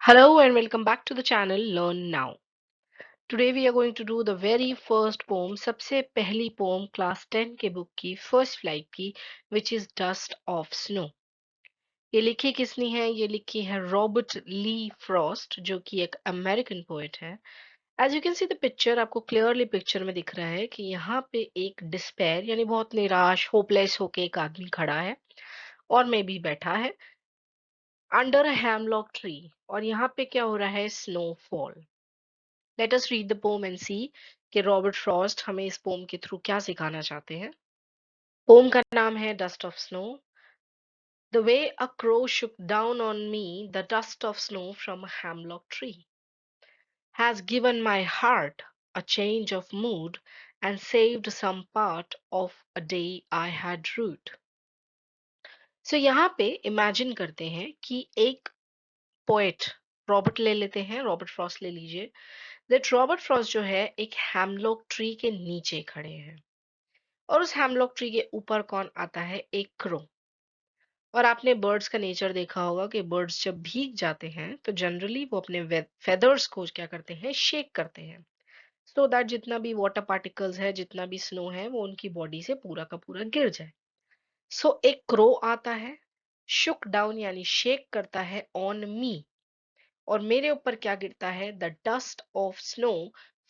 Hello and welcome back to the channel Learn Now. Today we are going to do the very first poem, सबसे पहली poem class 10 के book की first flight की, which is Dust of Snow. ये लिखी किसने है? ये लिखी है रॉबर्ट ली फ्रॉस्ट, जो कि एक अमेरिकन पोएट है. As you can see the picture, आपको क्लियरली पिक्चर में दिख रहा है कि यहाँ पे एक डिस्पेयर यानी बहुत निराश होपलेस होके एक आदमी खड़ा है और मे भी बैठा है अंडर अ हैमलॉक ट्री. और यहाँ पे क्या हो रहा है? Snowfall. Let us read the poem and see कि रॉबर्ट फ्रॉस्ट हमें इस पोम के थ्रू क्या सिखाना चाहते हैं. पोम का नाम है dust of snow. The way a crow shook down on me the dust of snow from a hemlock tree has given my heart a change of mood and saved some part of a day I had rued. सो यहाँ पे imagine करते हैं कि एक poet, Robert ले लेते हैं, Robert Frost ले लीजिए. दैट रॉबर्ट फ्रॉस्ट जो है एक हैमलॉक ट्री के नीचे खड़े हैं और उस हैमलॉक ट्री के ऊपर कौन आता है? एक क्रो. और आपने बर्ड्स का नेचर देखा होगा कि बर्ड्स जब भीग जाते हैं तो जनरली वो अपने फेदर्स को क्या करते हैं? शेक करते हैं, सो दैट जितना भी वाटर पार्टिकल्स है, जितना भी स्नो है, वो उनकी बॉडी से पूरा का पूरा गिर जाए. सो एक क्रो आता है, शुक डाउन यानी शेक करता है ऑन मी, और मेरे ऊपर क्या गिरता है? The dust of snow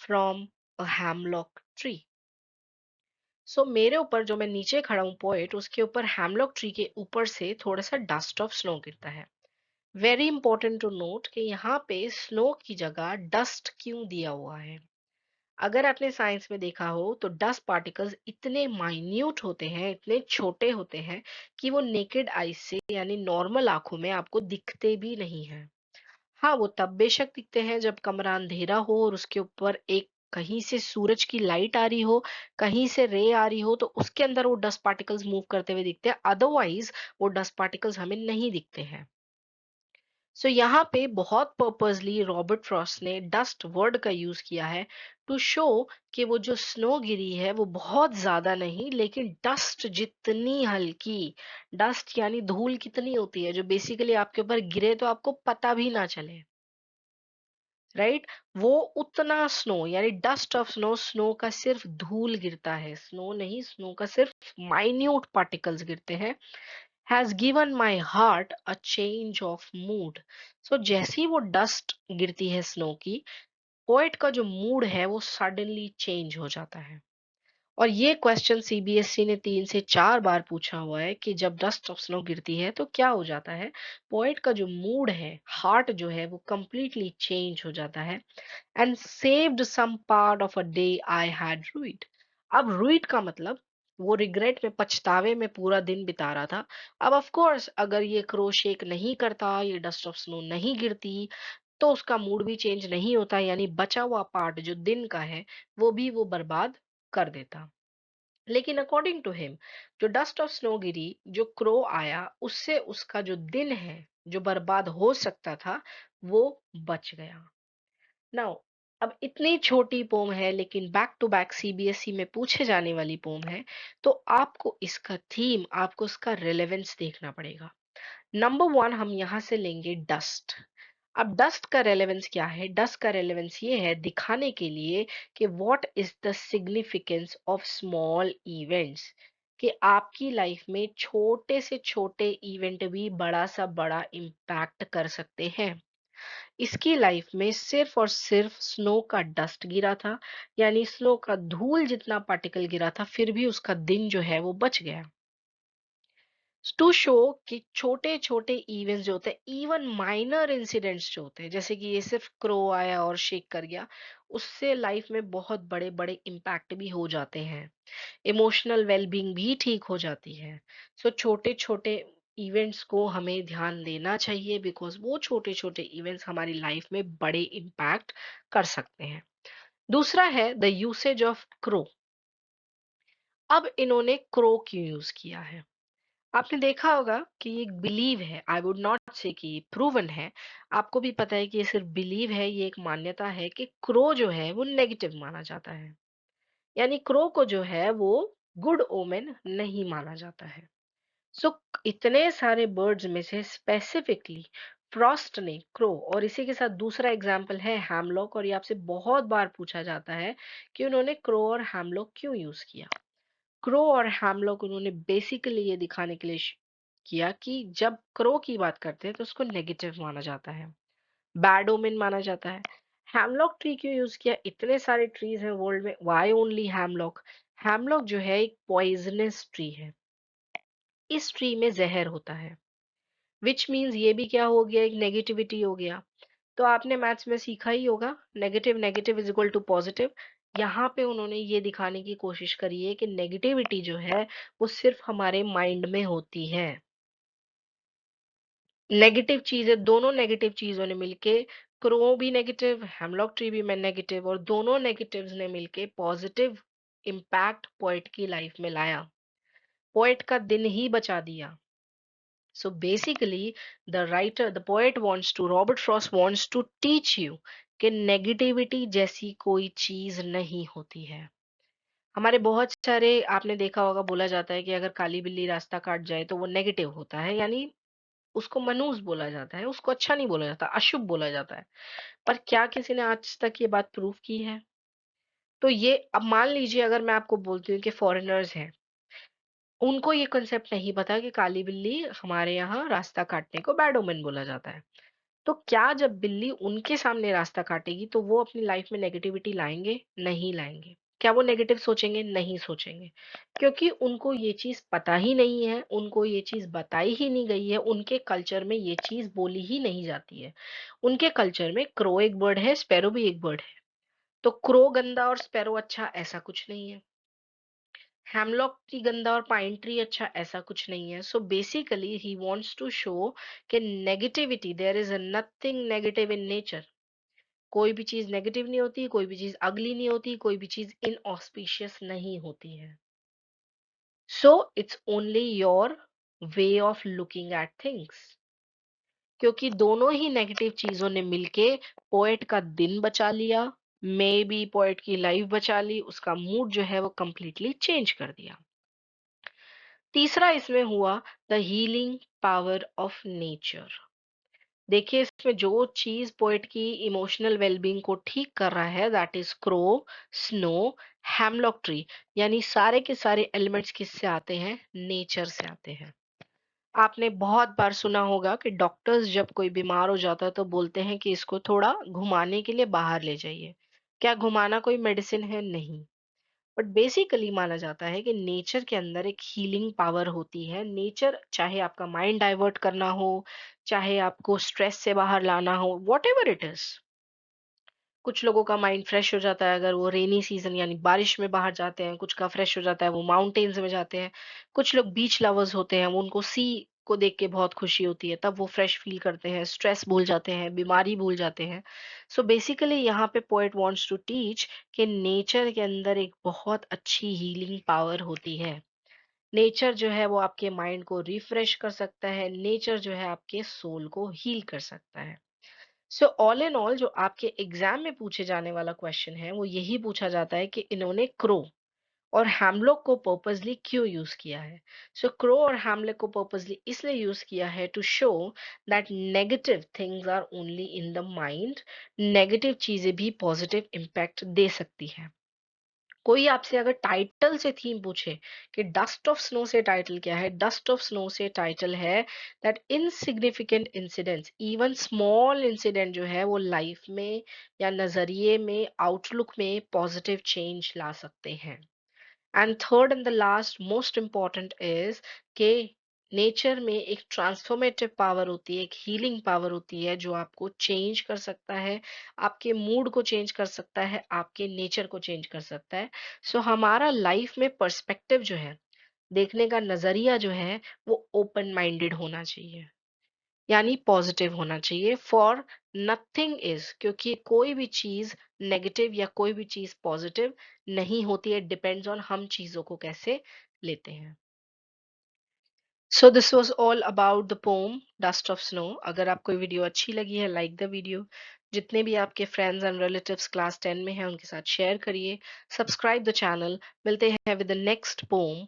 from a hemlock tree. So मेरे ऊपर, जो मैं नीचे खड़ा हूँ पोएट, उसके ऊपर हैमलॉक ट्री के ऊपर से थोड़ा सा डस्ट ऑफ स्नो गिरता है. वेरी इंपॉर्टेंट टू नोट कि यहाँ पे स्नो की जगह डस्ट क्यों दिया हुआ है. अगर आपने साइंस में देखा हो तो डस्ट पार्टिकल्स इतने माइन्यूट होते हैं, इतने छोटे होते हैं कि वो नेकेड आई से यानी नॉर्मल आंखों में आपको दिखते भी नहीं है. हाँ, वो तब बेशक दिखते हैं जब कमरा अंधेरा हो और उसके ऊपर एक कहीं से सूरज की लाइट आ रही हो, कहीं से रे आ रही हो, तो उसके अंदर वो डस्ट पार्टिकल्स मूव करते हुए दिखते हैं. अदरवाइज वो डस्ट पार्टिकल्स हमें नहीं दिखते हैं. सो यहाँ पे बहुत पर्पसली रॉबर्ट फ्रॉस्ट ने डस्ट वर्ड का यूज किया है टू शो कि वो जो स्नो गिरी है वो बहुत ज्यादा नहीं, लेकिन डस्ट जितनी हल्की, डस्ट यानी धूल कितनी होती है जो बेसिकली आपके ऊपर गिरे तो आपको पता भी ना चले, राइट? वो उतना स्नो यानी डस्ट ऑफ स्नो, स्नो का सिर्फ धूल गिरता है, स्नो नहीं, स्नो का सिर्फ माइन्यूट पार्टिकल्स गिरते हैं. Has given my heart a change of mood. So जैसी वो डस्ट गिरती है स्नो की, पोएट का जो मूड है वो सडनली चेंज हो जाता है. और ये क्वेश्चन सीबीएसई ने 3 से 4 बार पूछा हुआ है कि जब डस्ट ऑफ स्नो गिरती है तो क्या हो जाता है. पोएट का जो मूड है, हार्ट जो है, वो कंप्लीटली चेंज हो जाता है. And saved some part of a day I had ruined. अब ruined का मतलब वो रिग्रेट में, पछतावे में पूरा दिन बिता रहा था. अब ऑफ कोर्स अगर ये क्रो शेक नहीं करता, ये डस्ट ऑफ स्नो नहीं गिरती, तो उसका मूड भी चेंज नहीं होता, यानी बचा हुआ पार्ट जो दिन का है वो भी वो बर्बाद कर देता. लेकिन अकॉर्डिंग टू हिम, जो डस्ट ऑफ स्नो गिरी, जो क्रो आया, उससे उसका जो दिन है जो बर्बाद हो सकता था वो बच गया. नाउ, अब इतनी छोटी पोम है लेकिन बैक टू बैक सीबीएसई में पूछे जाने वाली पोम है, तो आपको इसका थीम, आपको इसका रेलेवेंस देखना पड़ेगा. नंबर वन, हम यहाँ से लेंगे डस्ट. अब डस्ट का रेलेवेंस क्या है? डस्ट का रेलेवेंस ये है दिखाने के लिए कि what is the significance of small events, कि आपकी लाइफ में छोटे से छोटे इवेंट भी बड़ा सा बड़ा इम्पैक्ट कर सकते हैं. इसकी लाइफ में सिर्फ और सिर्फ स्नो का डस्ट गिरा था, यानी स्नो का धूल जितना पार्टिकल गिरा था, फिर भी उसका दिन जो है वो बच गया. टू शो कि छोटे छोटे इवेंट्स जो होते हैं, इवन माइनर इंसिडेंट्स जो होते हैं, जैसे कि ये सिर्फ क्रो आया और शेक कर गया, उससे लाइफ में बहुत बड़े बड़े इम्पैक्ट भी हो जाते हैं. इमोशनल वेलबींग भी ठीक हो जाती है. सो छोटे छोटे इवेंट्स को हमें ध्यान देना चाहिए, बिकॉज वो छोटे छोटे इवेंट्स हमारी लाइफ में बड़े इम्पैक्ट कर सकते हैं. दूसरा है द यूसेज ऑफ क्रो. अब इन्होंने क्रो क्यों यूज किया है? आपने देखा होगा कि ये एक बिलीव है, आई वुड नॉट से कि प्रूवन है. आपको भी पता है कि ये सिर्फ बिलीव है, ये एक मान्यता है कि क्रो जो है वो नेगेटिव माना जाता है, यानी क्रो को जो है वो गुड ओमेन नहीं माना जाता है. सो इतने सारे बर्ड्स में से स्पेसिफिकली फ्रॉस्ट ने क्रो, और इसी के साथ दूसरा एग्जाम्पल है हैमलॉक, और ये आपसे बहुत बार पूछा जाता है कि उन्होंने क्रो और हैमलॉक क्यों यूज किया। क्रो और हैमलॉक उन्होंने बेसिकली ये दिखाने के लिए किया कि जब क्रो की बात करते हैं तो उसको नेगेटिव माना जाता है, बैड ओमेन माना जाता है। हैमलॉक ट्री क्यों यूज किया? इतने सारे ट्रीज हैं वर्ल्ड में, व्हाई ओनली हैमलॉक? हैमलॉक जो है एक पॉइजनस ट्री है, इस ट्री में जहर होता है, विच मीन्स ये भी क्या हो गया, एक नेगेटिविटी हो गया। तो आपने मैथ्स में सीखा ही होगा, negative negative is equal to positive. यहाँ पे उन्होंने ये दिखाने की कोशिश करी है कि नेगेटिविटी जो है वो सिर्फ हमारे माइंड में होती है। नेगेटिव चीजें, दोनों नेगेटिव चीजों ने मिलके, क्रो भी नेगेटिव, हेमलॉक ट्री भी में नेगेटिव, और दोनों नेगेटिव्स ने मिलके पॉजिटिव इम्पैक्ट पोएट की लाइफ में लाया, पोएट का दिन ही बचा दिया। So basically, the poet wants to, Robert Frost wants to teach you कि नेगेटिविटी जैसी कोई चीज नहीं होती है। हमारे बहुत सारे, आपने देखा होगा, बोला जाता है कि अगर काली बिल्ली रास्ता काट जाए तो वो नेगेटिव होता है, यानी उसको मनूस बोला जाता है, उसको अच्छा नहीं बोला जाता, अशुभ बोला जाता है। पर क्या किसी ने आज तक ये बात प्रूव की है? तो ये, अब मान लीजिए अगर मैं आपको बोलती हूँ कि फॉरेनर्स हैं, उनको ये कंसेप्ट नहीं पता कि काली बिल्ली हमारे यहाँ रास्ता काटने को बैड ओमेन बोला जाता है। तो क्या जब बिल्ली उनके सामने रास्ता काटेगी तो वो अपनी लाइफ में नेगेटिविटी लाएंगे? नहीं लाएंगे। क्या वो नेगेटिव सोचेंगे? नहीं सोचेंगे, क्योंकि उनको ये चीज पता ही नहीं है, उनको ये चीज बताई ही नहीं गई है, उनके कल्चर में ये चीज बोली ही नहीं जाती है। उनके कल्चर में क्रो एक बर्ड है, स्पैरो भी एक बर्ड है। तो क्रो गंदा और स्पैरो अच्छा, ऐसा कुछ नहीं है। हेमलॉक ट्री गंदा और पाइन ट्री अच्छा, ऐसा कुछ नहीं है। So basically he wants to show कि negativity, there is nothing negative in nature. कोई भी चीज नेगेटिव नहीं होती, कोई भी चीज अगली नहीं होती, कोई भी चीज इनऑस्पिशियस नहीं होती है। So it's only your way of looking at things. क्योंकि दोनों ही नेगेटिव चीजों ने मिलके पोएट का दिन बचा लिया, मे बी पोएट की लाइफ बचा ली, उसका मूड जो है वो कंप्लीटली चेंज कर दिया। तीसरा इसमें हुआ the healing power of nature. देखिए, इसमें जो चीज पोएट की इमोशनल वेलबींग को ठीक कर रहा है, that is crow, snow, hemlock tree, यानी सारे के सारे एलिमेंट्स किससे आते हैं? नेचर से आते हैं। आपने बहुत बार सुना होगा कि डॉक्टर्स जब कोई बीमार हो जाता है तो बोलते हैं कि इसको थोड़ा घुमाने के लिए बाहर ले जाइए। क्या घुमाना कोई मेडिसिन है? नहीं। बट बेसिकली माना जाता है कि नेचर के अंदर एक हीलिंग पावर होती है। नेचर, चाहे आपका माइंड डाइवर्ट करना हो, चाहे आपको स्ट्रेस से बाहर लाना हो, वॉट एवर इट इज। कुछ लोगों का माइंड फ्रेश हो जाता है अगर वो रेनी सीजन यानी बारिश में बाहर जाते हैं, कुछ का फ्रेश हो जाता है वो माउंटेन्स में जाते हैं। कुछ लोग बीच लवर्स होते हैं, वो उनको सी को देख के बहुत खुशी होती है, तब वो फ्रेश फील करते हैं, स्ट्रेस भूल जाते हैं, बीमारी भूल जाते हैं। सो बेसिकली यहाँ पे पोएट वांट्स टू टीच कि नेचर के अंदर एक बहुत अच्छी हीलिंग पावर होती है। नेचर जो है वो आपके माइंड को रिफ्रेश कर सकता है, नेचर जो है आपके सोल को हील कर सकता है। सो ऑल इन ऑल, जो आपके एग्जाम में पूछे जाने वाला क्वेश्चन है वो यही पूछा जाता है कि इन्होंने क्रो और हैमलॉक को पर्पसली क्यों यूज किया है। सो क्रो और हैमलॉक को पर्पसली इसलिए यूज किया है to show that negative things are only in the mind. Negative चीजें भी पॉजिटिव इम्पैक्ट दे सकती हैं। कोई आपसे अगर टाइटल से थीम पूछे कि डस्ट ऑफ स्नो से टाइटल क्या है, डस्ट ऑफ स्नो से टाइटल है that insignificant incidents, even small incident जो है वो लाइफ में या नजरिए में, आउटलुक में पॉजिटिव चेंज ला सकते हैं। And third and the last most important is के नेचर में एक ट्रांसफॉर्मेटिव पावर होती है, एक हीलिंग पावर होती है जो आपको चेंज कर सकता है, आपके मूड को चेंज कर सकता है, आपके नेचर को चेंज कर सकता है। सो हमारा लाइफ में पर्सपेक्टिव जो है, देखने का नजरिया जो है वो ओपन माइंडेड होना चाहिए, यानी पॉजिटिव होना चाहिए। फॉर नथिंग इज, क्योंकि कोई भी चीज नेगेटिव या कोई भी चीज पॉजिटिव नहीं होती है, डिपेंड्स ऑन हम चीजों को कैसे लेते हैं। So this was all about the pome dust of snow. अगर आपको वीडियो अच्छी लगी है, लाइक द वीडियो। जितने भी आपके फ्रेंड्स एंड रिलेटिव्स क्लास 10 में हैं उनके साथ शेयर करिए, सब्सक्राइब द चैनल। मिलते हैं विद द नेक्स्ट पोम